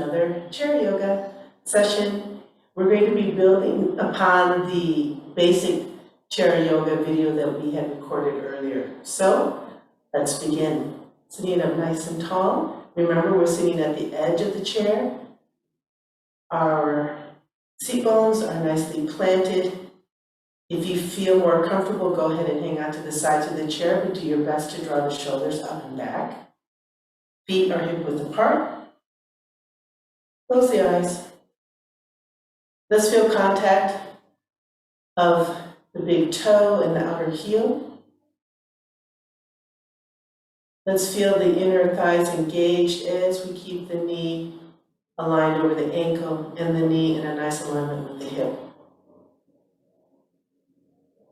another chair yoga session. We're going to be building upon the basic chair yoga video that we had recorded earlier. So let's begin. Sitting up nice and tall. Remember, we're sitting at the edge of the chair. Our seat bones are nicely planted. If you feel more comfortable, go ahead and hang out to the sides of the chair, but do your best to draw the shoulders up and back. Feet are hip width apart. Close the eyes. Let's feel contact of the big toe and the outer heel. Let's feel the inner thighs engaged as we keep the knee aligned over the ankle and the knee in a nice alignment with the hip.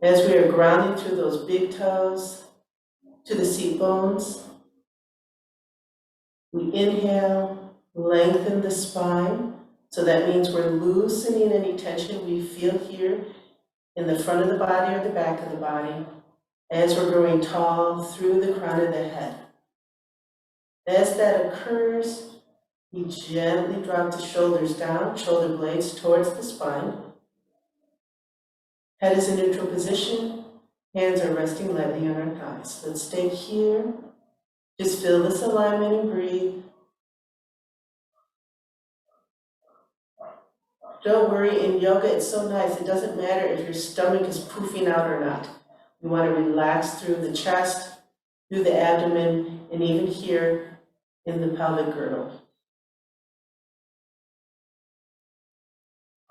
As we are grounding through those big toes to the seat bones, we inhale, lengthen the spine. So that means we're loosening any tension we feel here in the front of the body or the back of the body as we're growing tall through the crown of the head. As that occurs, we gently drop the shoulders down, shoulder blades towards the spine. Head is in neutral position, hands are resting lightly on our thighs. Let's stay here. Just feel this alignment and breathe. Don't worry, in yoga it's so nice. It doesn't matter if your stomach is poofing out or not. You want to relax through the chest, through the abdomen, and even here in the pelvic girdle.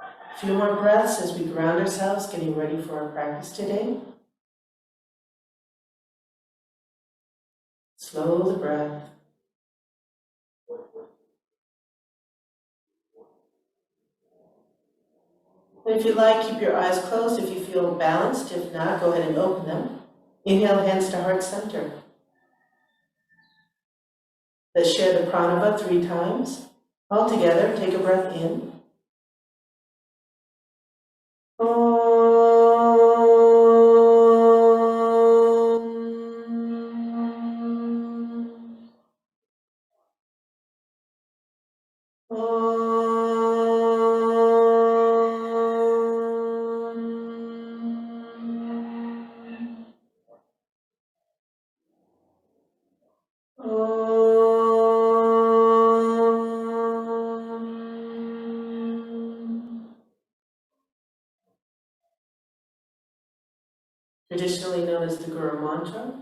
A few more breaths as we ground ourselves, getting ready for our practice today. Slow the breath. And if you like, keep your eyes closed if you feel balanced. If not, go ahead and open them. Inhale, hands to heart center. Let's share the pranava 3 times. All together, take a breath in. Traditionally known as the Guru Mantra.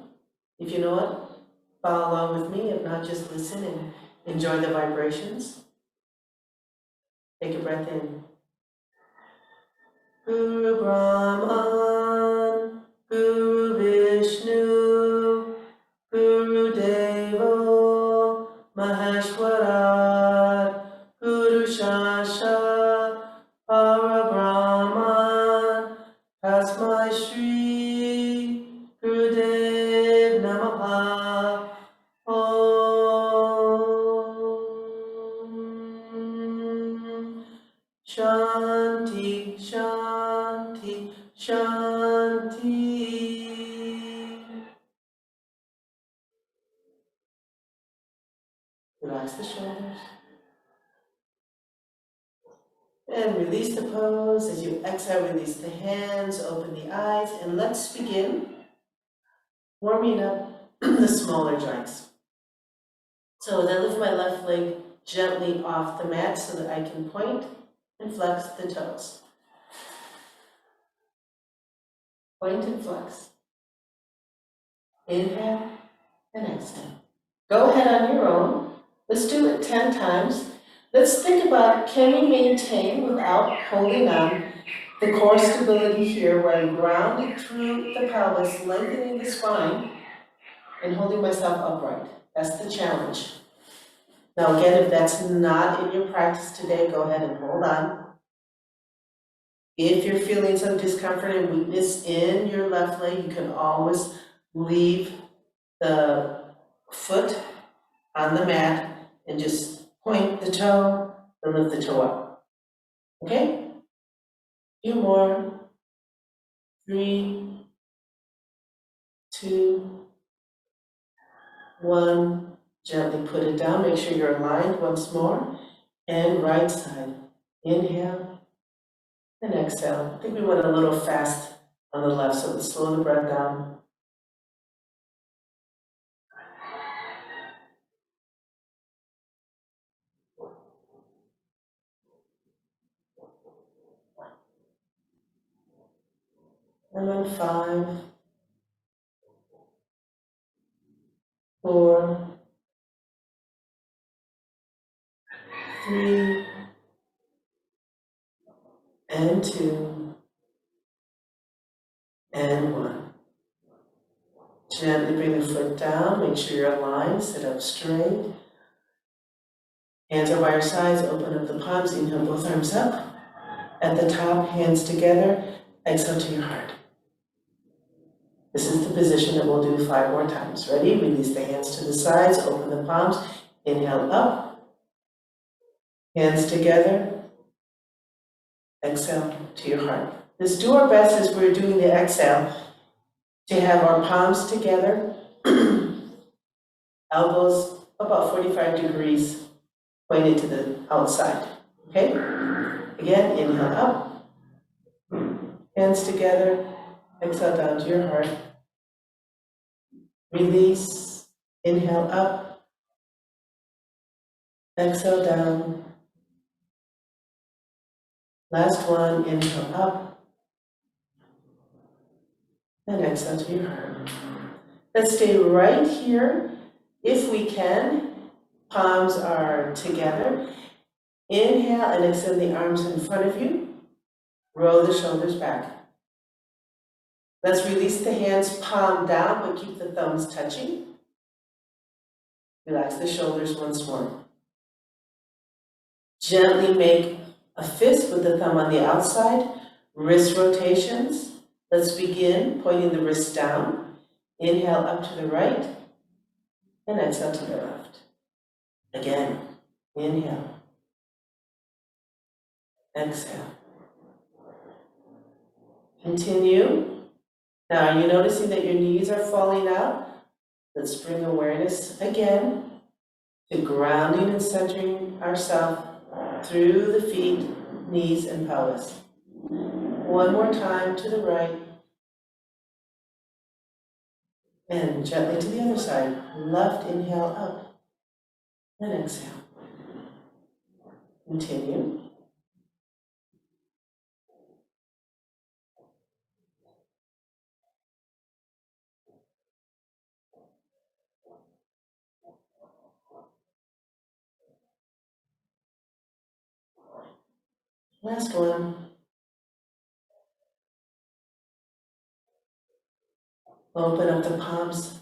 If you know it, follow along with me. If not, just listen and enjoy the vibrations. Take a breath in. Guru Brahman, Guru Vishnu, Guru Devo, Maheshwarat, Guru Shasha, Para Brahman, Tasmai Shri. Gurudev Namaha. Om Shanti, Shanti, Shanti. Relax the shoulders. And release the pose. As you exhale, release the hands, open the eyes, and let's begin warming up the smaller joints. So as I lift my left leg gently off the mat so that I can point and flex the toes. Point and flex. Inhale and exhale. Go ahead on your own. Let's do it 10 times. Let's think about, can we maintain without holding on the core stability here where I'm grounded through the pelvis, lengthening the spine, and holding myself upright. That's the challenge. Now again, if that's not in your practice today, go ahead and hold on. If you're feeling some discomfort and weakness in your left leg, you can always leave the foot on the mat and just point the toe and lift the toe up. Okay? A few more. 3, 2, 1. Gently put it down. Make sure you're aligned once more. And right side. Inhale and exhale. I think we went a little fast on the left, so let's slow the breath down. And then 5, 4, 3, and 2, and 1. Gently bring the foot down, make sure you're aligned, sit up straight. Hands are by your sides, open up the palms, inhale both arms up. At the top, hands together, exhale to your heart. This is the position that we'll do 5 more times. Ready? Release the hands to the sides, open the palms, inhale up. Hands together, exhale to your heart. Let's do our best as we're doing the exhale to have our palms together, elbows about 45 degrees pointed to the outside. Okay? Again, inhale up, hands together, exhale down to your heart. Release, inhale up, exhale down. Last one, inhale up, and exhale to your heart. Let's stay right here, if we can. Palms are together. Inhale and extend the arms in front of you. Roll the shoulders back. Let's release the hands palm down, but keep the thumbs touching. Relax the shoulders once more. Gently make a fist with the thumb on the outside. Wrist rotations. Let's begin pointing the wrists down. Inhale up to the right and exhale to the left. Again, inhale, exhale. Continue. Now, are you noticing that your knees are falling out? Let's bring awareness again to grounding and centering ourselves through the feet, knees, and pelvis. One more time to the right. And gently to the other side. Left inhale up and exhale. Continue. Last one. Open up the palms.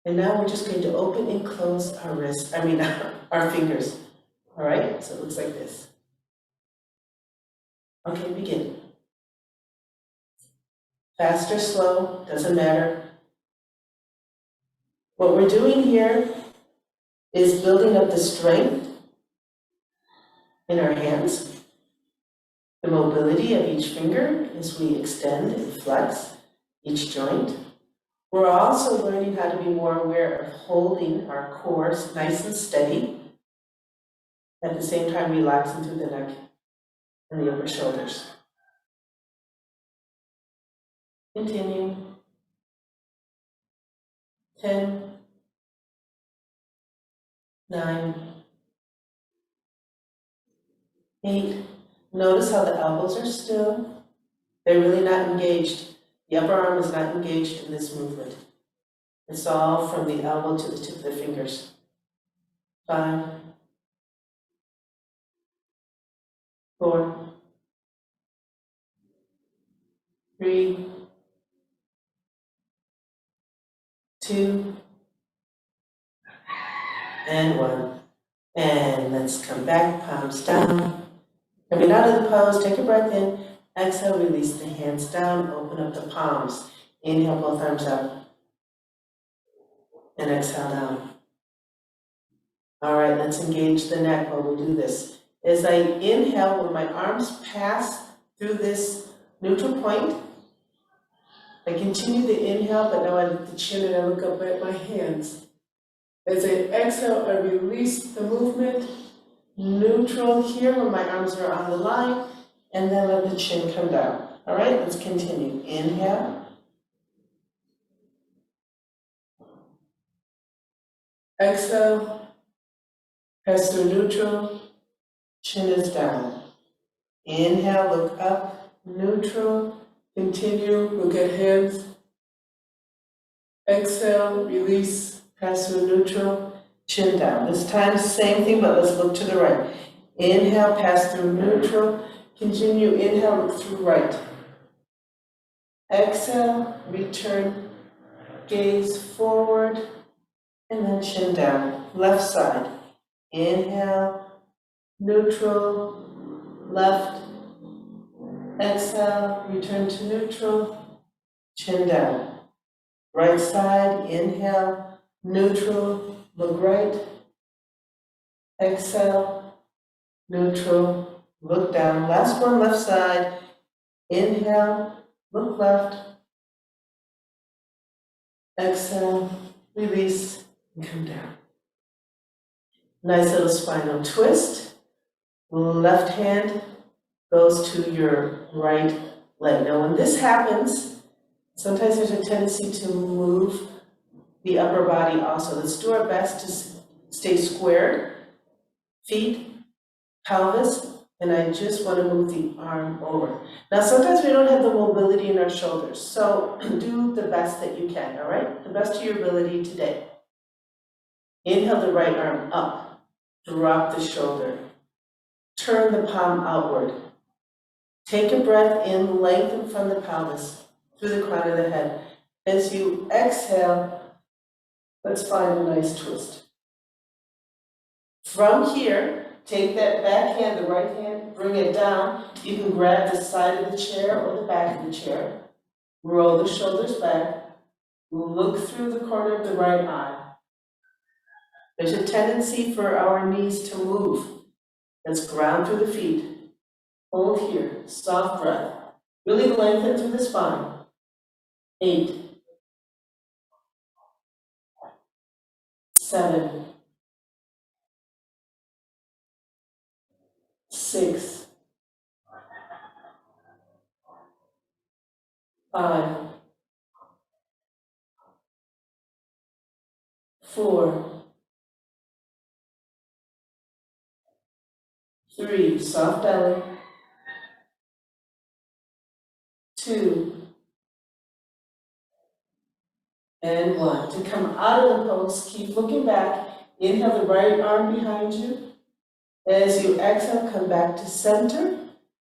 And now we're just going to open and close our wrists, our fingers. All right, so it looks like this. Okay, begin. Fast or slow, doesn't matter. What we're doing here is building up the strength in our hands, the mobility of each finger as we extend and flex each joint. We're also learning how to be more aware of holding our core nice and steady, at the same time relaxing through the neck and the upper shoulders. Continue. 10, 9, 8. Notice how the elbows are still. They're really not engaged. The upper arm is not engaged in this movement. It's all from the elbow to the tip of the fingers. 5, 4, 3, 2, and 1. And let's come back, palms down. Coming out of the pose, take a breath in. Exhale, release the hands down, open up the palms. Inhale, both arms up. And exhale down. All right, let's engage the neck while we do this. As I inhale, when my arms pass through this neutral point, I continue the inhale, but now I lift the chin and I look up at my hands. As I exhale, I release the movement neutral here when my arms are on the line, and then let the chin come down. All right, let's continue. Inhale. Exhale. Press through neutral. Chin is down. Inhale, look up, neutral. Continue, look at hands. Exhale, release, pass through neutral, chin down. This time, same thing, but let's look to the right. Inhale, pass through neutral. Continue, inhale, look through right. Exhale, return, gaze forward, and then chin down. Left side. Inhale, neutral, left. Exhale, return to neutral, chin down. Right side, inhale, neutral, look right. Exhale, neutral, look down. Last one, left side. Inhale, look left. Exhale, release, and come down. Nice little spinal twist. Left hand goes to your right leg. Now when this happens, sometimes there's a tendency to move the upper body also. Let's do our best to stay squared. Feet, pelvis, and I just want to move the arm over. Now sometimes we don't have the mobility in our shoulders, so do the best that you can, all right? The best of your ability today. Inhale the right arm up, drop the shoulder, turn the palm outward. Take a breath in, lengthen from the pelvis, through the crown of the head. As you exhale, let's find a nice twist. From here, take that back hand, the right hand, bring it down. You can grab the side of the chair or the back of the chair. Roll the shoulders back. Look through the corner of the right eye. There's a tendency for our knees to move. Let's ground through the feet. Hold here, soft breath. Really lengthen through the spine. 8, 7, 6, 5, 4, 3, soft belly. 2, and 1. To come out of the pose, keep looking back. Inhale the right arm behind you. As you exhale, come back to center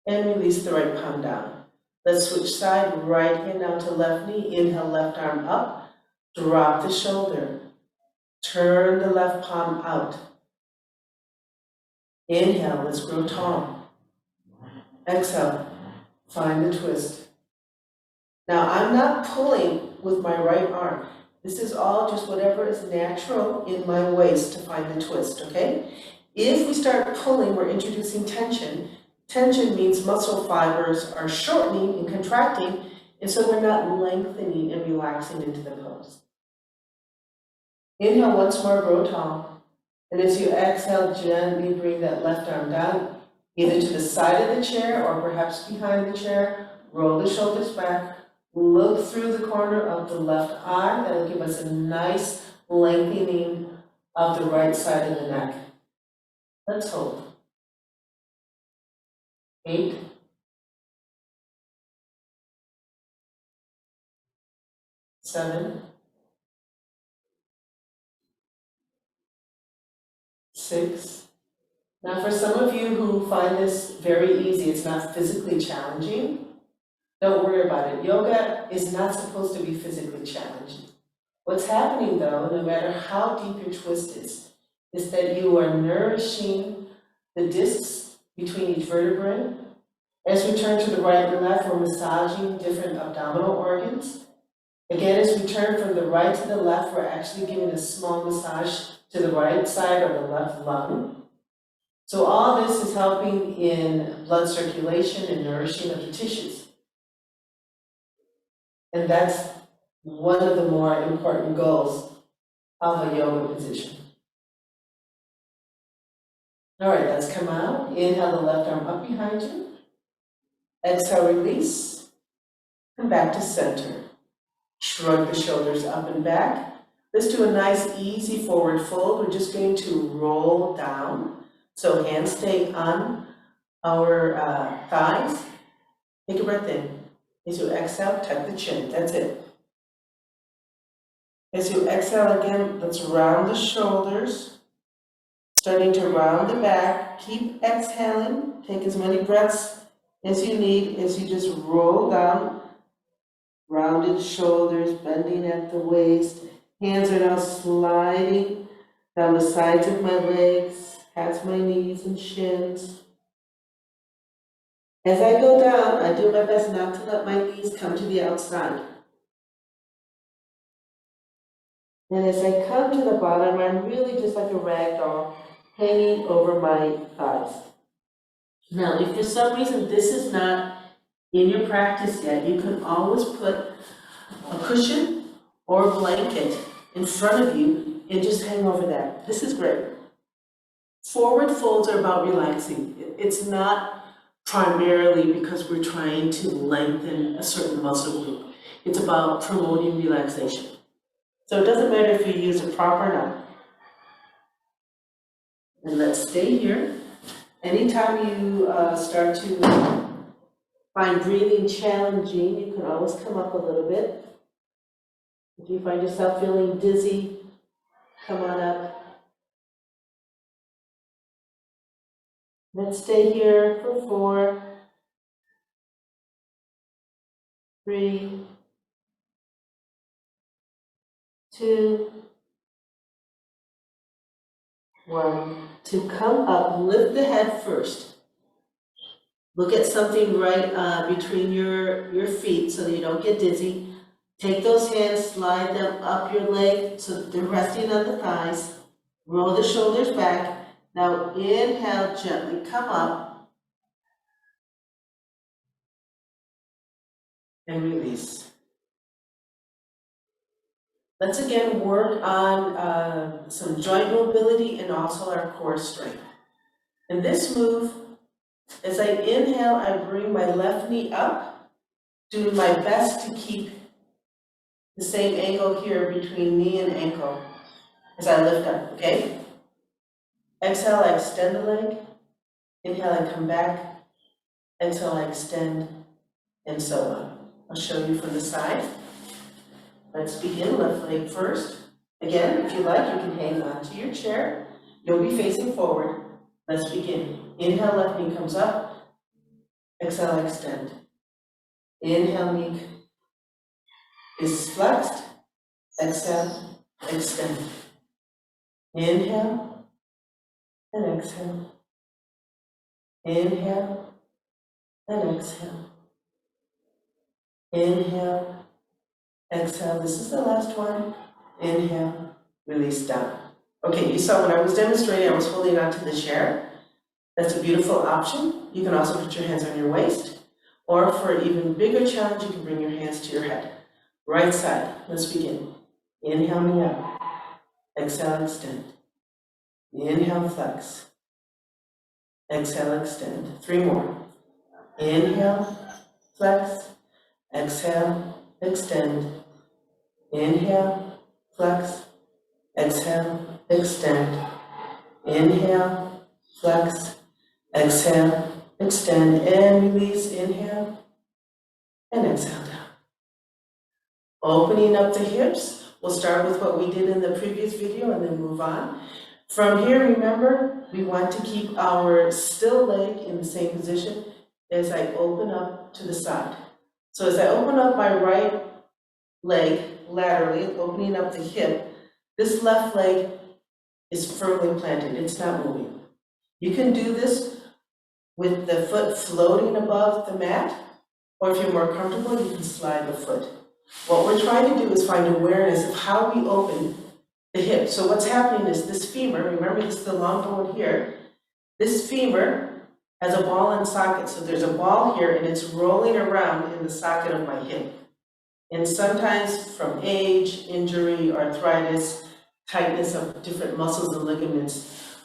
and release the right palm down. Let's switch side, right hand down to left knee. Inhale, left arm up. Drop the shoulder. Turn the left palm out. Inhale, let's grow tall. Exhale, find the twist. Now, I'm not pulling with my right arm. This is all just whatever is natural in my waist to find the twist, okay? If we start pulling, we're introducing tension. Tension means muscle fibers are shortening and contracting, and so we're not lengthening and relaxing into the pose. Inhale once more, grow tall. And as you exhale, gently bring that left arm down, either to the side of the chair or perhaps behind the chair. Roll the shoulders back. Look through the corner of the left eye. That'll give us a nice lengthening of the right side of the neck. Let's hold. 8, 7, 6. Now for some of you who find this very easy, it's not physically challenging, don't worry about it. Yoga is not supposed to be physically challenging. What's happening though, no matter how deep your twist is that you are nourishing the discs between each vertebrae. As we turn to the right and left, we're massaging different abdominal organs. Again, as we turn from the right to the left, we're actually giving a small massage to the right side or the left lung. So all this is helping in blood circulation and nourishing of the tissues. And that's one of the more important goals of a yoga position. All right, let's come out. Inhale the left arm up behind you. Exhale, release. Come back to center. Shrug the shoulders up and back. Let's do a nice easy forward fold. We're just going to roll down. So hands stay on our thighs. Take a breath in. As you exhale, tuck the chin. That's it. As you exhale again, let's round the shoulders. Starting to round the back. Keep exhaling. Take as many breaths as you need as you just roll down. Rounded shoulders, bending at the waist. Hands are now sliding down the sides of my legs, past my knees and shins. As I go down, I do my best not to let my knees come to the outside. And as I come to the bottom, I'm really just like a rag doll hanging over my thighs. Now, if for some reason this is not in your practice yet, you can always put a cushion or a blanket in front of you and just hang over that. This is great. Forward folds are about relaxing. It's not primarily because we're trying to lengthen a certain muscle group. It's about promoting relaxation. So it doesn't matter if you use a prop or not. And let's stay here. Anytime you start to find breathing challenging, you can always come up a little bit. If you find yourself feeling dizzy, come on up. Let's stay here for 4, 3, 2, 1. To come up, lift the head first. Look at something right between your feet so that you don't get dizzy. Take those hands, slide them up your leg so that they're resting on the thighs. Roll the shoulders back. Now inhale, gently come up. And release. Let's again work on some joint mobility and also our core strength. In this move, as I inhale, I bring my left knee up, doing my best to keep the same angle here between knee and ankle as I lift up, okay? Exhale, I extend the leg. Inhale, I come back. Exhale, I extend, and so on. I'll show you from the side. Let's begin, left leg first. Again, if you like, you can hang on to your chair. You'll be facing forward. Let's begin. Inhale, left knee comes up. Exhale, extend. Inhale, knee is flexed. Exhale, extend. Inhale, and exhale. Inhale, and exhale. Inhale, exhale. This is the last one. Inhale, release down. Okay, you saw when I was demonstrating, I was holding onto the chair. That's a beautiful option. You can also put your hands on your waist, or for an even bigger challenge, you can bring your hands to your head. Right side, let's begin. Inhale, knee up. Exhale, extend. Inhale, flex. Exhale, extend. 3 more. Inhale, flex. Exhale, extend. Inhale, flex. Exhale, extend. Inhale, flex. Exhale, extend, and release. Inhale, and exhale down. Opening up the hips. We'll start with what we did in the previous video and then move on. From here, remember, we want to keep our still leg in the same position as I open up to the side. So as I open up my right leg laterally, opening up the hip, this left leg is firmly planted. It's not moving. You can do this with the foot floating above the mat, or if you're more comfortable, you can slide the foot. What we're trying to do is find awareness of how we open the hip. So what's happening is this femur, remember this is the long bone here, this femur has a ball and socket. So there's a ball here and it's rolling around in the socket of my hip. And sometimes from age, injury, arthritis, tightness of different muscles and ligaments,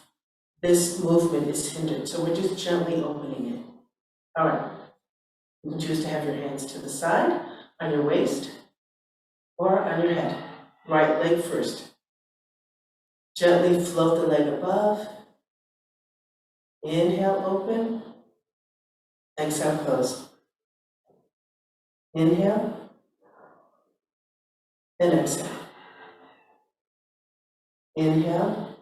this movement is hindered. So we're just gently opening it. All right. You can choose to have your hands to the side, on your waist, or on your head. Right leg first. Gently float the leg above. Inhale, open. Exhale, close. Inhale, and exhale. Inhale,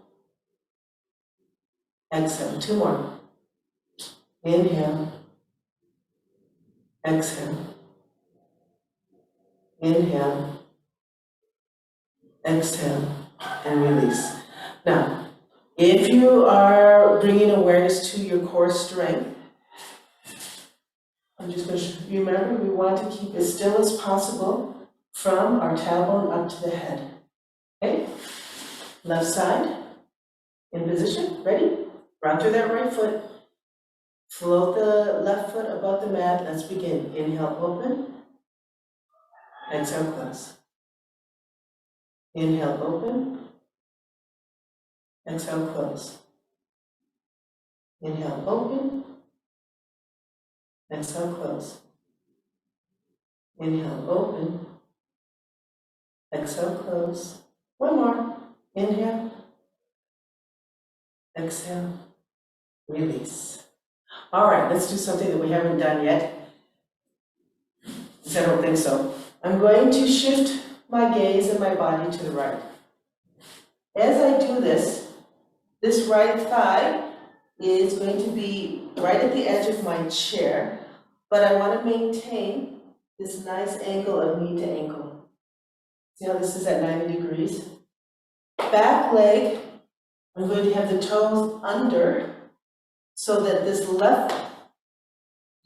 exhale. Two more. Inhale, exhale. Inhale, exhale, and release. Now, if you are bringing awareness to your core strength, I'm just going to remember we want to keep as still as possible from our tailbone up to the head. Okay? Left side, in position, ready? Round through that right foot. Float the left foot above the mat. Let's begin. Inhale, open. Exhale, close. Inhale, open. Exhale, close. Inhale, open. Exhale, close. Inhale, open. Exhale, close. One more. Inhale. Exhale. Release. All right, let's do something that we haven't done yet. I don't think so. I'm going to shift my gaze and my body to the right. As I do this, this right thigh is going to be right at the edge of my chair, but I want to maintain this nice angle of knee to ankle. See how this is at 90 degrees? Back leg, I'm going to have the toes under so that this left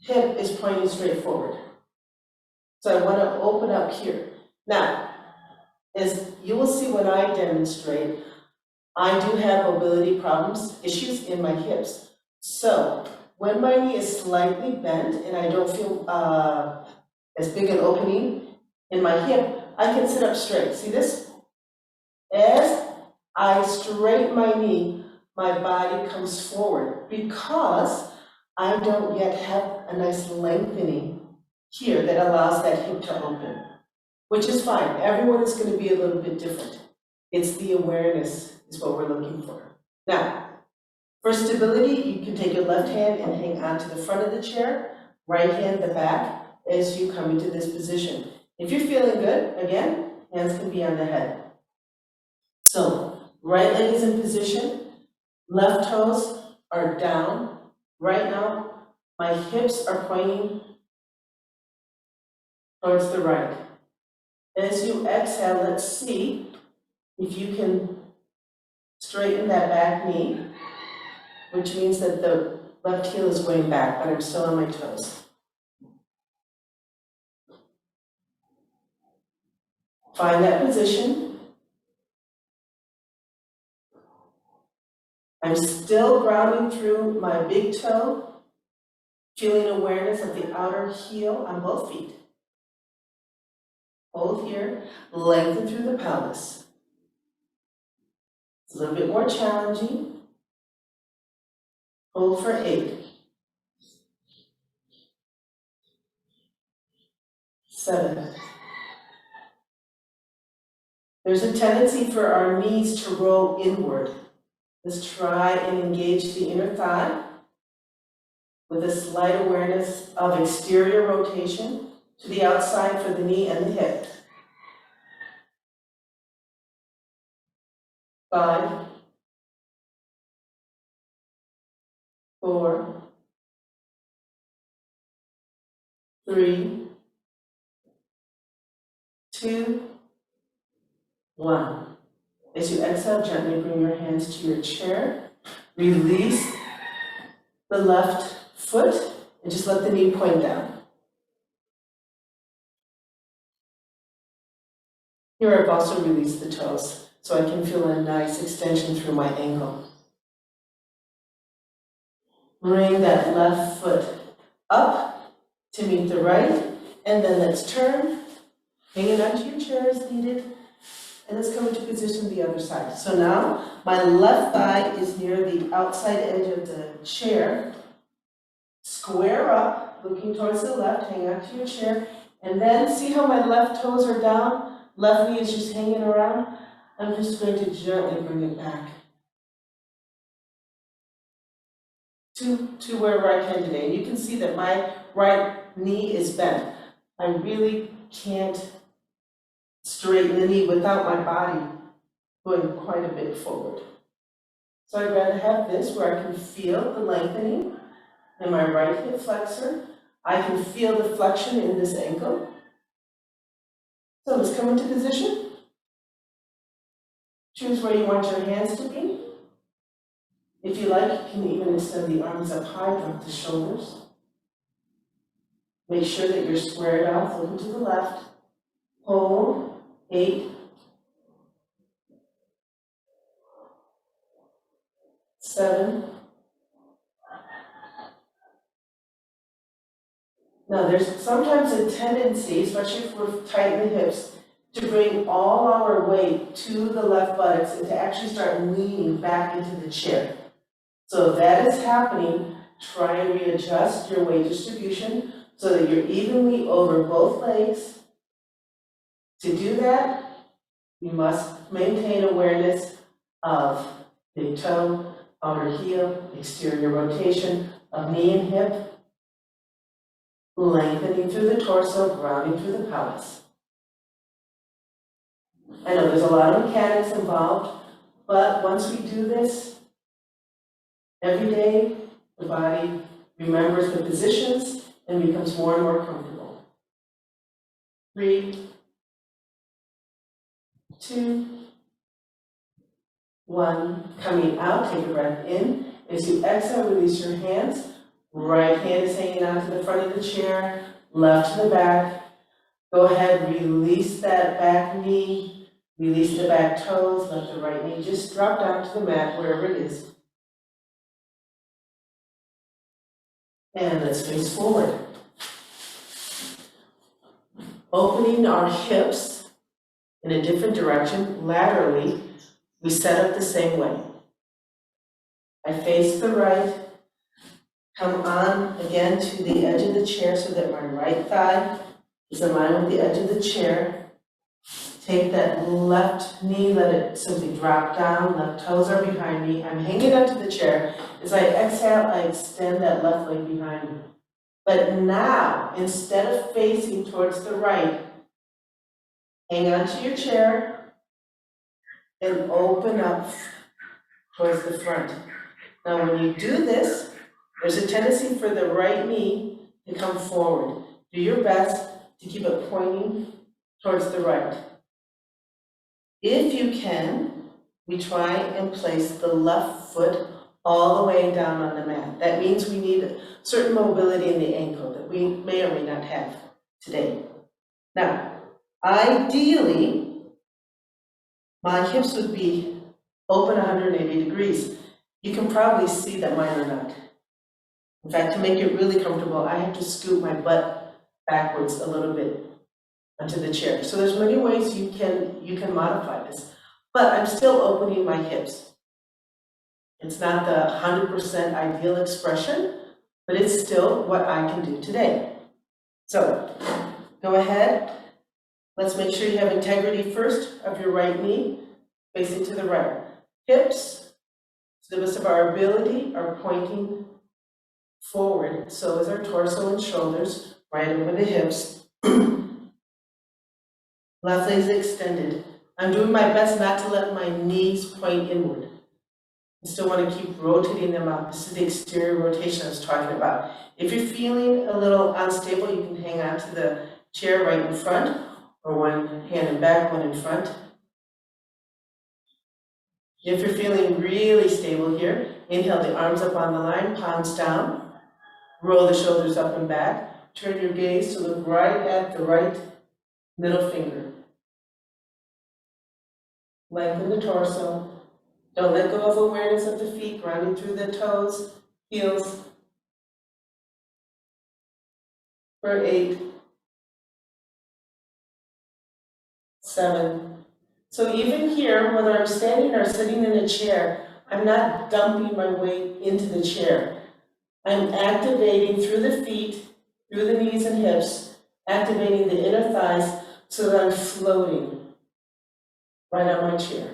hip is pointing straight forward. So I want to open up here. Now, as you will see when I demonstrate, I do have mobility problems, issues in my hips. So when my knee is slightly bent and I don't feel as big an opening in my hip, I can sit up straight. See this? As I straighten my knee, my body comes forward because I don't yet have a nice lengthening here that allows that hip to open, which is fine. Everyone is going to be a little bit different. It's the awareness is what we're looking for. Now, for stability, you can take your left hand and hang on to the front of the chair, right hand the back as you come into this position. If you're feeling good, again, hands can be on the head. So, right leg is in position, left toes are down. Right now, my hips are pointing towards the right. As you exhale, let's see if you can straighten that back knee, which means that the left heel is going back, but I'm still on my toes. Find that position. I'm still grounding through my big toe, feeling awareness of the outer heel on both feet. Hold here, lengthen through the pelvis. It's a little bit more challenging. Hold for 8, 7. There's a tendency for our knees to roll inward. Let's try and engage the inner thigh with a slight awareness of exterior rotation to the outside for the knee and the hip. 5, 4, 3, 2, 1. As you exhale, gently bring your hands to your chair. Release the left foot and just let the knee point down. Here I've also released the toes, so I can feel a nice extension through my ankle. Bring that left foot up to meet the right, and then let's turn, hanging onto your chair as needed. and let's come into position the other side. So now, my left thigh is near the outside edge of the chair. Square up, looking towards the left, hang out to your chair, and then see how my left toes are down? Left knee is just hanging around. I'm just going to gently bring it back to wherever I can today. And you can see that my right knee is bent. I really can't straighten the knee without my body going quite a bit forward. So I'd rather have this where I can feel the lengthening in my right hip flexor. I can feel the flexion in this ankle. So let's come into position. Choose where you want your hands to be. If you like, you can even extend the arms up high, drop the shoulders. Make sure that you're squared off, looking to the left. Hold, 8, 7. Now there's sometimes a tendency, especially if we're tight in the hips, to bring all our weight to the left buttocks and to actually start leaning back into the chair. So if that is happening, try and readjust your weight distribution so that you're evenly over both legs. To do that, you must maintain awareness of big toe, outer heel, exterior rotation of knee and hip, lengthening through the torso, grounding through the pelvis. I know there's a lot of mechanics involved, but once we do this every day, the body remembers the positions and becomes more and more comfortable. 3, 2, 1. Coming out, take a breath in. As you exhale, release your hands. Right hand is hanging out to the front of the chair, left to the back. Go ahead, release that back knee. Release the back toes, let the right knee just drop down to the mat, wherever it is. And let's face forward. Opening our hips in a different direction, laterally, we set up the same way. I face the right, come on again to the edge of the chair so that my right thigh is in line with the edge of the chair. Take that left knee, let it simply drop down, left toes are behind me. I'm hanging onto the chair. As I exhale, I extend that left leg behind me. But now, instead of facing towards the right, hang onto your chair and open up towards the front. Now when you do this, there's a tendency for the right knee to come forward. Do your best to keep it pointing towards the right. If you can, we try and place the left foot all the way down on the mat. That means we need a certain mobility in the ankle that we may or may not have today. Now, ideally, my hips would be open 180 degrees. You can probably see that mine are not. In fact, to make it really comfortable, I have to scoot my butt backwards a little bit onto the chair. So there's many ways you can modify this, but I'm still opening my hips. It's not the 100% ideal expression, but it's still what I can do today. So go ahead. Let's make sure you have integrity first of your right knee, facing to the right. Hips, to the best of our ability, are pointing forward. So is our torso and shoulders, right over the hips. Left leg is extended. I'm doing my best not to let my knees point inward. I still want to keep rotating them out. This is the exterior rotation I was talking about. If you're feeling a little unstable, you can hang on to the chair right in front, or one hand in back, one in front. If you're feeling really stable here, inhale the arms up on the line, palms down, roll the shoulders up and back, turn your gaze to look right at the right middle finger. Lengthen the torso. Don't let go of awareness of the feet, grounding through the toes, heels. For 8, 7. So even here, whether I'm standing or sitting in a chair, I'm not dumping my weight into the chair. I'm activating through the feet, through the knees and hips, activating the inner thighs so that I'm floating right on my chair.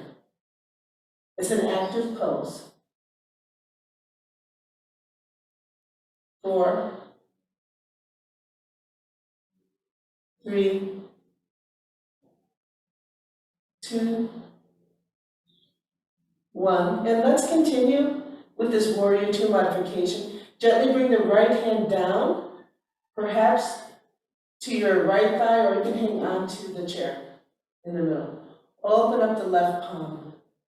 It's an active pose. 4, 3, 2, 1. And let's continue with this Warrior Two modification. Gently bring the right hand down, perhaps to your right thigh, or you can hang on to the chair in the middle. Open up the left palm.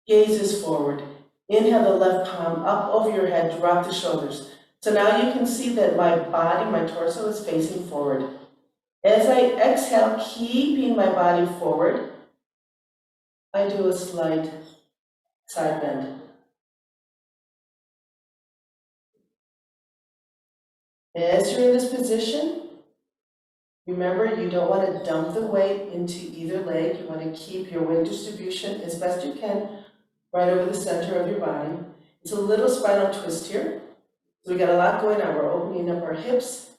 Gaze is forward. Inhale the left palm up over your head, drop the shoulders. So now you can see that my body, my torso is facing forward. As I exhale, keeping my body forward, I do a slight side bend. As you're in this position, remember you don't want to dump the weight into either leg. You want to keep your weight distribution as best you can right over the center of your body. It's a little spinal twist here. So we got a lot going on. We're opening up our hips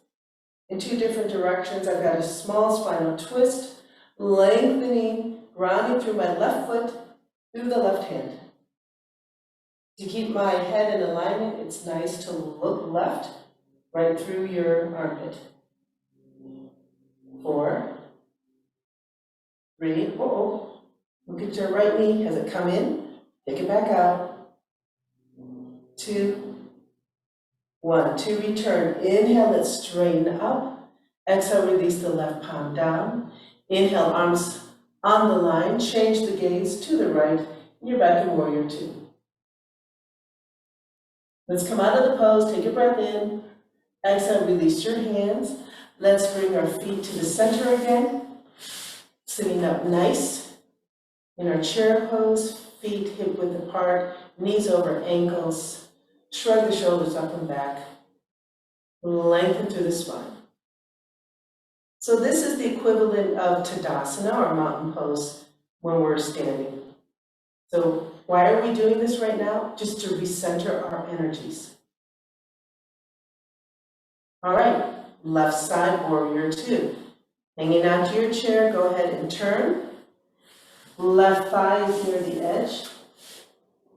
in 2 different directions. I've got a small spinal twist, lengthening, grounding through my left foot, through the left hand. To keep my head in alignment, it's nice to look left, right through your armpit. 4, 3, look at your right knee. Has it come in? Take it back out. 2, 1. To return, inhale, let's straighten up. Exhale, release the left palm down. Inhale, arms on the line. Change the gaze to the right. And you're back in Warrior Two. Let's come out of the pose. Take a breath in. Exhale, release your hands. Let's bring our feet to the center again. Sitting up nice. In our chair pose, feet hip width apart, knees over ankles. Shrug the shoulders up and back. Lengthen through the spine. So this is the equivalent of Tadasana, or mountain pose, when we're standing. So why are we doing this right now? Just to recenter our energies. All right, left side, Warrior Two. Hanging onto your chair, go ahead and turn. Left thigh is near the edge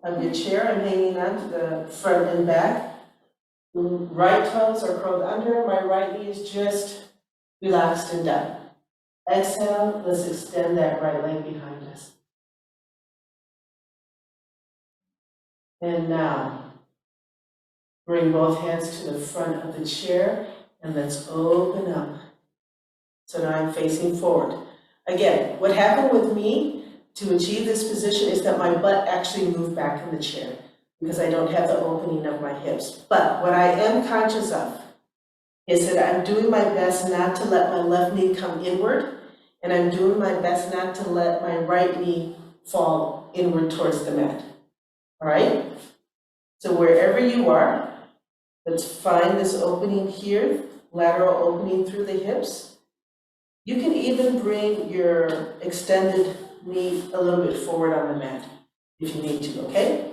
of your chair. I'm hanging onto the front and back. Right toes are curled under. My right knee is just relaxed and down. Exhale, let's extend that right leg behind us. And now, bring both hands to the front of the chair and let's open up. So now I'm facing forward. Again, what happened with me to achieve this position is that my butt actually moved back in the chair because I don't have the opening of my hips. But what I am conscious of is that I'm doing my best not to let my left knee come inward, and I'm doing my best not to let my right knee fall inward towards the mat. All right? So wherever you are, let's find this opening here, lateral opening through the hips. You can even bring your extended knee a little bit forward on the mat if you need to, okay?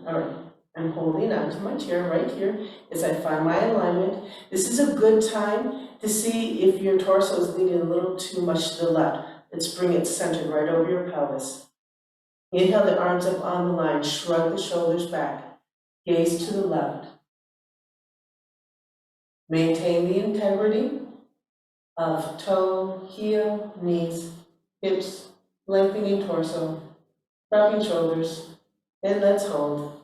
All right, I'm holding onto my chair right here as I find my alignment. This is a good time to see if your torso is leaning a little too much to the left. Let's bring it centered right over your pelvis. Inhale the arms up on the line, shrug the shoulders back, gaze to the left. Maintain the integrity of toe, heel, knees, hips, lengthening torso, dropping shoulders, and let's hold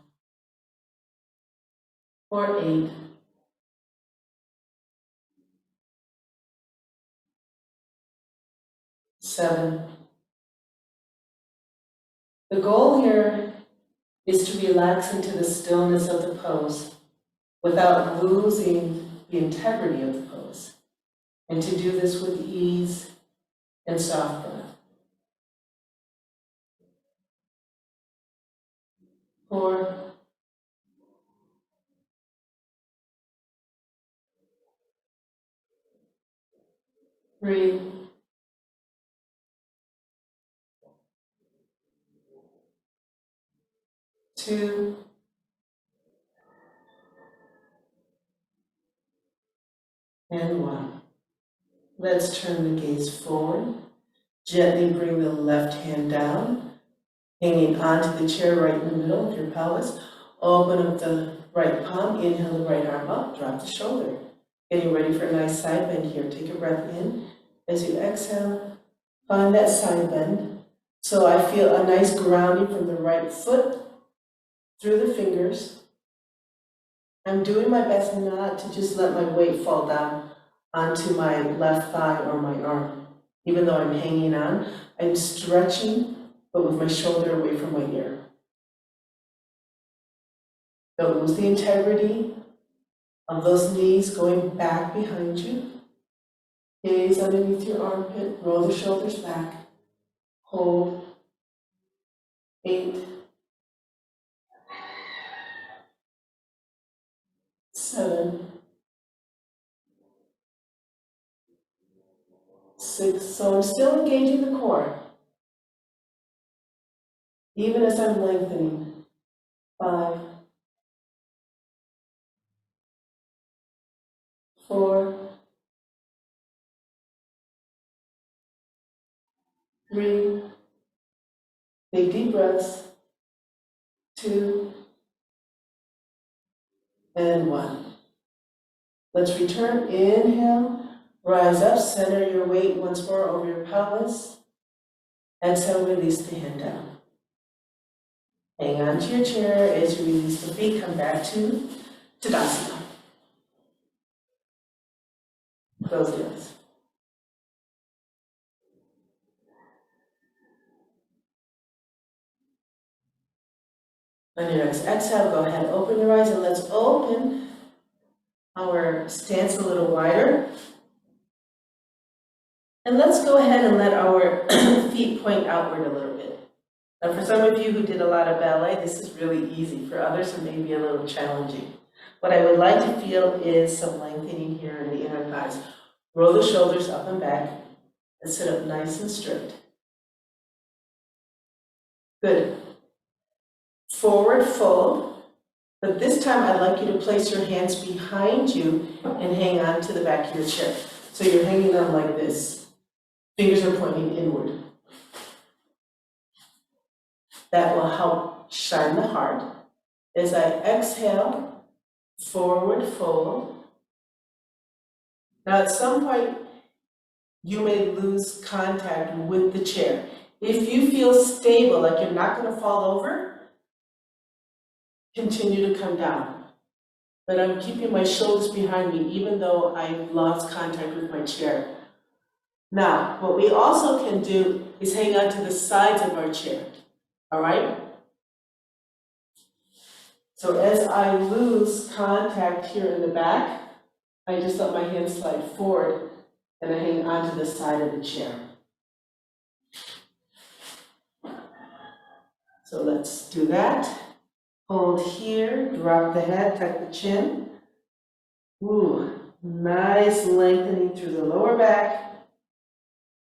for 8, 7. The goal here is to relax into the stillness of the pose without losing the integrity of the pose, and to do this with ease and soft breath. 4, 3, 2, and 1. Let's turn the gaze forward. Gently bring the left hand down, hanging onto the chair right in the middle of your pelvis. Open up the right palm, inhale the right arm up, drop the shoulder. Getting ready for a nice side bend here. Take a breath in. As you exhale, find that side bend. So I feel a nice grounding from the right foot through the fingers. I'm doing my best not to just let my weight fall down onto my left thigh or my arm. Even though I'm hanging on, I'm stretching, but with my shoulder away from my ear. Don't lose the integrity of those knees going back behind you. Gaze underneath your armpit, roll the shoulders back, hold, 8, 7, 6, so I'm still engaging the core, even as I'm lengthening, 5, 4, 3, big deep breaths, 2, and 1. Let's return, inhale, rise up, center your weight once more over your pelvis. Exhale, release the hand down. Hang on to your chair as you release the feet, come back to Tadasana. Close the eyes. On your next exhale, go ahead, open your eyes, and let's open our stance a little wider. And let's go ahead and let our feet point outward a little bit. Now, for some of you who did a lot of ballet, this is really easy. For others, it may be a little challenging. What I would like to feel is some lengthening here in the inner thighs. Roll the shoulders up and back, and sit up nice and straight. Good. Forward fold, but this time I'd like you to place your hands behind you and hang on to the back of your chair. So you're hanging on like this. Fingers are pointing inward. That will help shine the heart. As I exhale, forward fold. Now at some point, you may lose contact with the chair. If you feel stable, like you're not going to fall over, continue to come down. But I'm keeping my shoulders behind me even though I've lost contact with my chair. Now, what we also can do is hang on to the sides of our chair, all right? So as I lose contact here in the back, I just let my hands slide forward and I hang onto the side of the chair. So let's do that. Hold here, drop the head, tuck the chin. Ooh, nice lengthening through the lower back,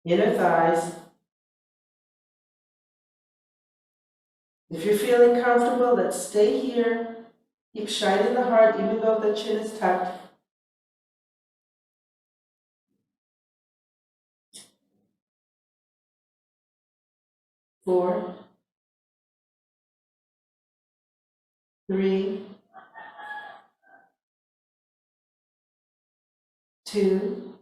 inner thighs. If you're feeling comfortable, let's stay here. Keep shining the heart even though the chin is tucked. Four, 3, 2,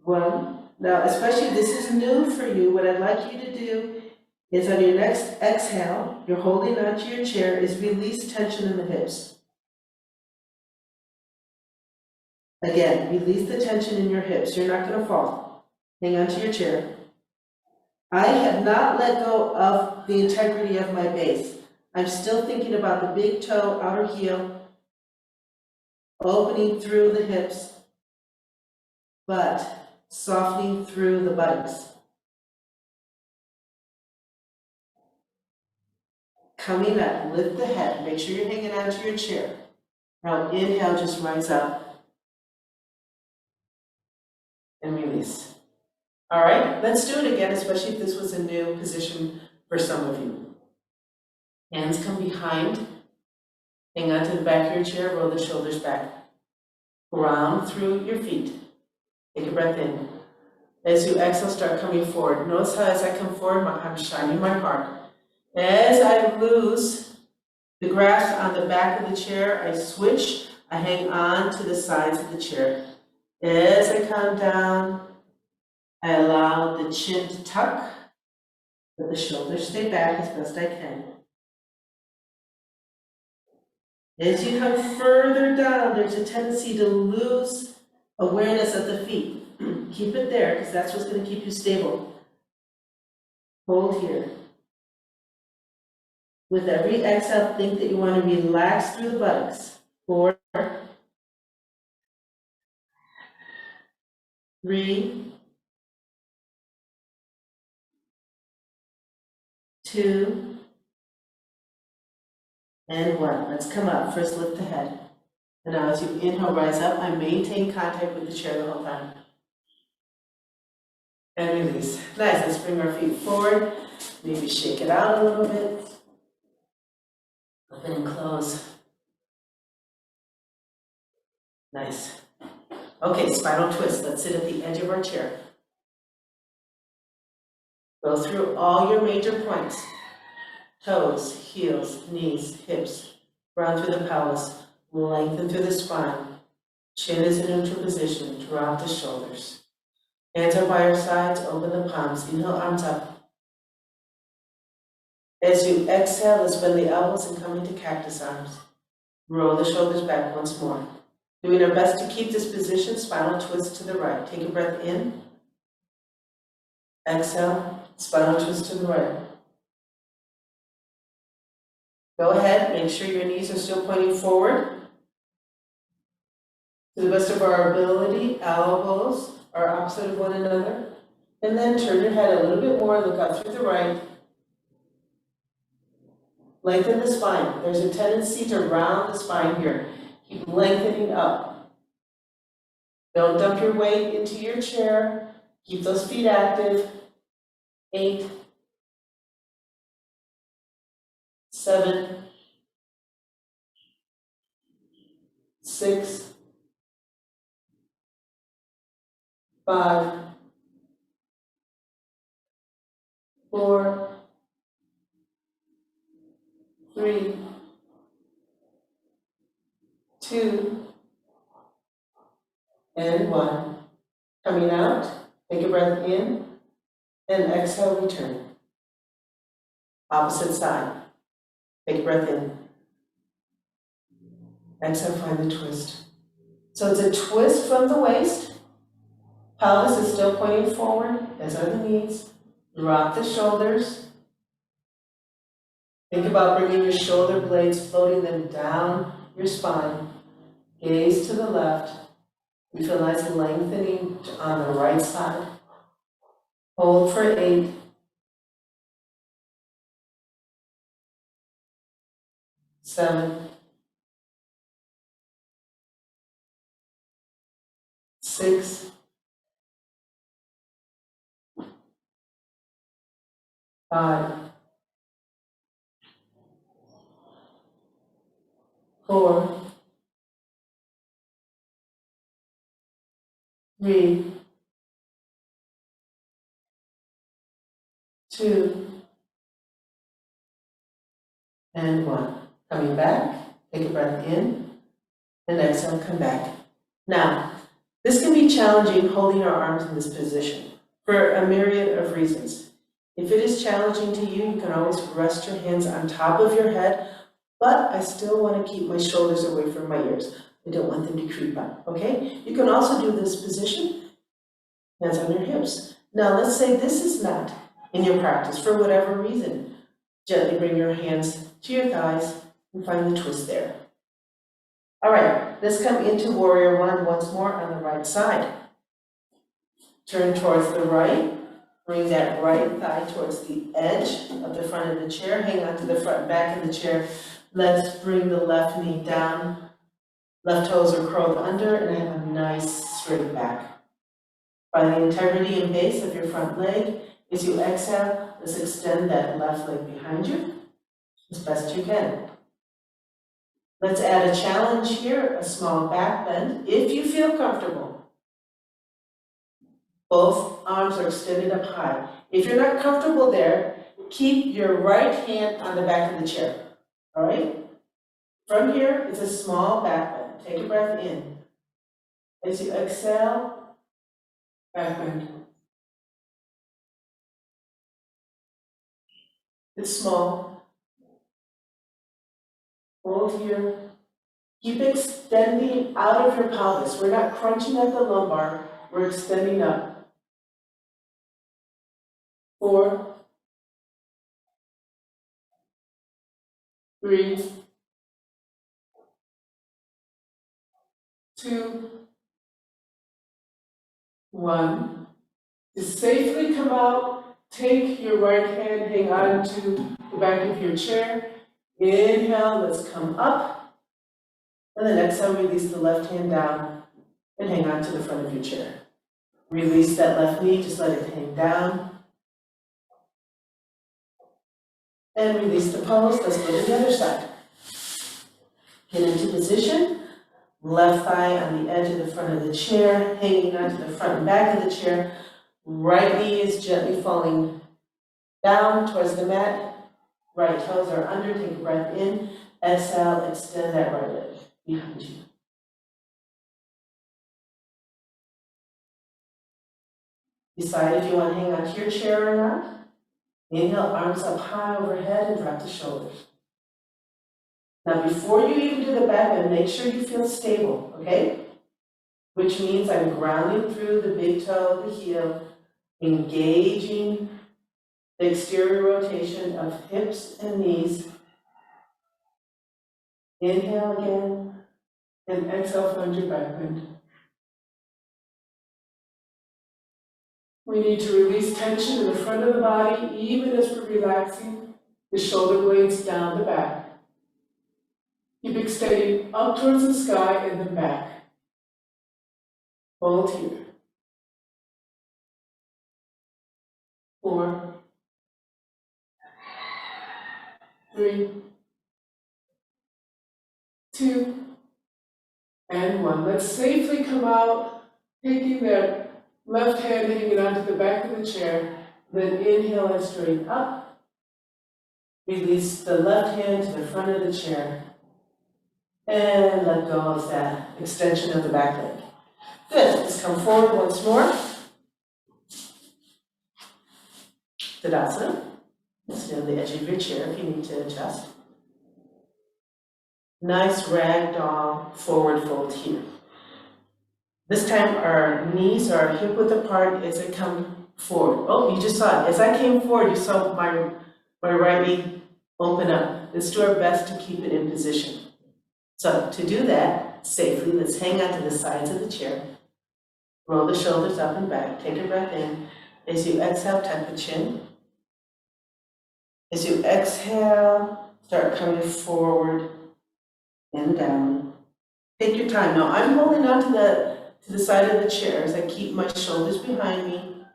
1. Now, especially this is new for you, what I'd like you to do is on your next exhale, you're holding onto your chair, is release tension in the hips. Again, release the tension in your hips. You're not going to fall. Hang onto your chair. I have not let go of the integrity of my base. I'm still thinking about the big toe, outer heel, opening through the hips, but softening through the buttocks. Coming up, lift the head. Make sure you're hanging onto your chair. Now inhale, just rise up and release. All right, let's do it again, especially if this was a new position for some of you. Hands come behind. Hang on to the back of your chair, roll the shoulders back. Ground through your feet. Take a breath in. As you exhale, start coming forward. Notice how as I come forward, I'm shining my heart. As I lose the grasp on the back of the chair, I switch. I hang on to the sides of the chair. As I come down, I allow the chin to tuck, but the shoulders stay back as best I can. As you come further down, there's a tendency to lose awareness of the feet. Keep it there, because that's what's going to keep you stable. Hold here. With every exhale, think that you want to relax through the buttocks. 4, 3, 2, and 1. Let's come up. First, lift the head. And now as you inhale, rise up. I maintain contact with the chair the whole time. And release. Nice. Let's bring our feet forward. Maybe shake it out a little bit. Open and close. Nice. Okay, spinal twist. Let's sit at the edge of our chair. Go through all your major points. Toes, heels, knees, hips. Round through the pelvis. Lengthen through the spine. Chin is in neutral position. Drop the shoulders. Hands are by your sides. Open the palms. Inhale, arms up. As you exhale, let's bend the elbows and come into cactus arms. Roll the shoulders back once more. Doing our best to keep this position, spinal twist to the right. Take a breath in. Exhale, spinal twist to the right. Go ahead, make sure your knees are still pointing forward. To the best of our ability, elbows are opposite of one another. And then turn your head a little bit more, look out through the right. Lengthen the spine. There's a tendency to round the spine here. Keep lengthening up. Don't dump your weight into your chair. Keep those feet active. 8, 7, 6, 5, 4, 3, 2, and 1. Coming out, take a breath in, and exhale, return. Opposite side. Take a breath in. Exhale, find the twist. So it's a twist from the waist. Pelvis is still pointing forward, as are the knees. Drop the shoulders. Think about bringing your shoulder blades, floating them down your spine. Gaze to the left. You feel nice lengthening on the right side. Hold for 8. 7. 6. 5. 4. 3. 2. And 1. Coming back, take a breath in, and exhale, come back. Now, this can be challenging holding our arms in this position for a myriad of reasons. If it is challenging to you, you can always rest your hands on top of your head, but I still want to keep my shoulders away from my ears. I don't want them to creep up, okay? You can also do this position, hands on your hips. Now, let's say this is not in your practice for whatever reason. Gently bring your hands to your thighs and find the twist there. All right, let's come into Warrior One once more on the right side. Turn towards the right. Bring that right thigh towards the edge of the front of the chair. Hang on to the front and back of the chair. Let's bring the left knee down. Left toes are curled under and have a nice straight back. Find the integrity and base of your front leg. As you exhale, let's extend that left leg behind you. as best you can. Let's add a challenge here, a small back bend, if you feel comfortable. Both arms are extended up high. If you're not comfortable there, keep your right hand on the back of the chair, all right? From here, it's a small back bend. Take a breath in. As you exhale, back bend. It's small. Hold here. Keep extending out of your pelvis. We're not crunching at the lumbar, we're extending up. 4, 3, 2, 1. To safely come out, take your right hand, hang on to the back of your chair. Inhale, let's come up. And then exhale, release the left hand down and hang on to the front of your chair. Release that left knee, just let it hang down. And release the pose, let's go to the other side. Get into position, left thigh on the edge of the front of the chair, hanging onto the front and back of the chair. Right knee is gently falling down towards the mat. Right toes are under, take a breath in. Exhale, extend that right leg behind you. Decide if you want to hang onto your chair or not. Inhale, arms up high overhead and drop the shoulders. Now before you even do the back bend, make sure you feel stable, okay? Which means I'm grounding through the big toe, the heel, engaging the exterior rotation of hips and knees. Inhale again, and exhale, find your back bend. We need to release tension in the front of the body, even as we're relaxing the shoulder blades down the back. Keep extending up towards the sky and then back. Hold here. 4, 3, 2, and 1. Let's safely come out, taking that left hand hanging onto the back of the chair, then inhale and straighten up. Release the left hand to the front of the chair, and let go of that extension of the back leg. Good, let's come forward once more. Tadasana. Sit on the edge of your chair if you need to adjust. Nice ragdoll forward fold here. This time our knees are hip width apart as I come forward. Oh, you just saw it. As I came forward, you saw my right knee open up. Let's do our best to keep it in position. So to do that safely, let's hang on to the sides of the chair. Roll the shoulders up and back. Take a breath in. As you exhale, tuck the chin. As you exhale, start coming forward and down. Take your time. Now I'm holding on to the side of the chair as I keep my shoulders behind me.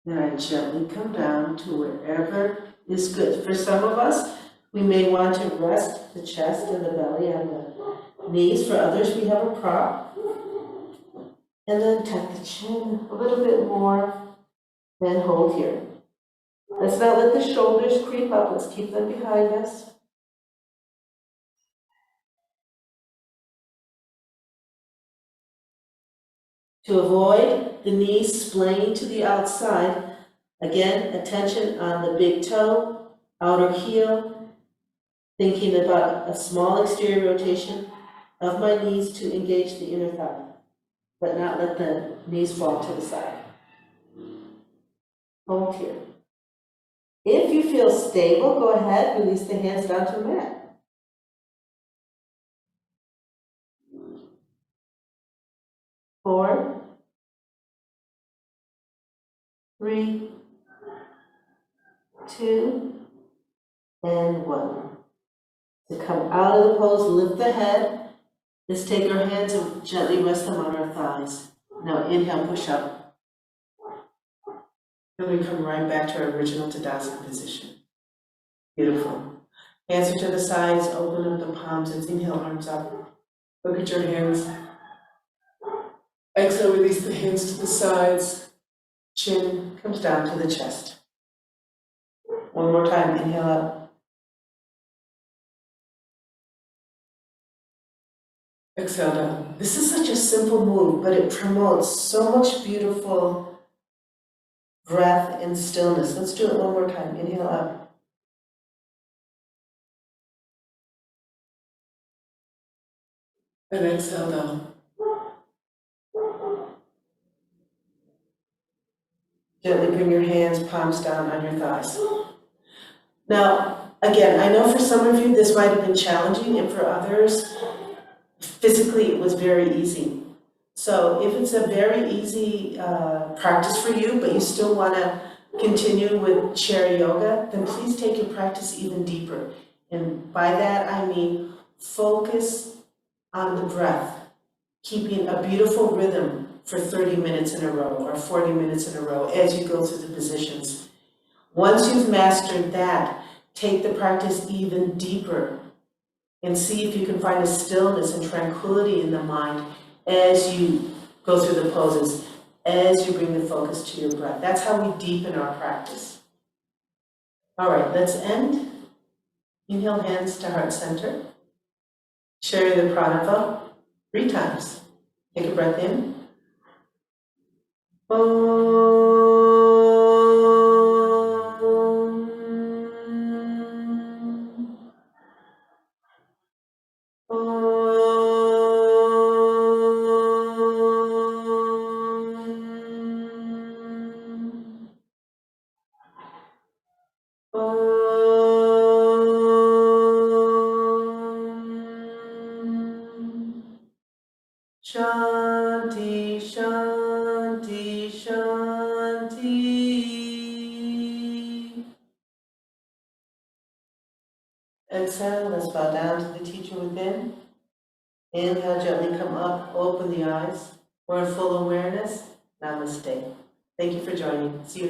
Then I gently come down to wherever is good. For some of us, we may want to rest the chest and the belly on the knees. For others, we have a prop. And then tuck the chin a little bit more, then hold here. Let's not let the shoulders creep up, let's keep them behind us. To avoid the knees splaying to the outside, again, attention on the big toe, outer heel, thinking about a small exterior rotation of my knees to engage the inner thigh, but not let the knees fall to the side. Hold here. If you feel stable, go ahead, release the hands down to the mat. Four, 3, 2, and 1. To come out of the pose, lift the head. Let's take our hands and gently rest them on our thighs. Now inhale, push up. Then we come right back to our original Tadasana position. Beautiful. Hands are to the sides, open up the palms. Let's inhale, arms up. Look at your hands. Exhale, release the hands to the sides. Chin comes down to the chest. One more time, inhale up. Exhale down. This is such a simple move, but it promotes so much beautiful breath and stillness. Let's do it one more time. Inhale up. And exhale down. Gently bring your hands, palms down on your thighs. Now, again, I know for some of you this might have been challenging, and for others, physically it was very easy. So if it's a very easy practice for you, but you still want to continue with chair yoga, then please take your practice even deeper. And by that I mean focus on the breath, keeping a beautiful rhythm for 30 minutes in a row or 40 minutes in a row as you go through the positions. Once you've mastered that, take the practice even deeper and see if you can find a stillness and tranquility in the mind as you go through the poses, as you bring the focus to your breath. That's how we deepen our practice. All right, let's end. Inhale, hands to heart center. Share the pranava 3 times. Take a breath in. Shanti, Shanti, Shanti. Exhale, let's bow down to the teacher within. Inhale, gently come up, open the eyes. We're in full awareness. Namaste. Thank you for joining. See you next time.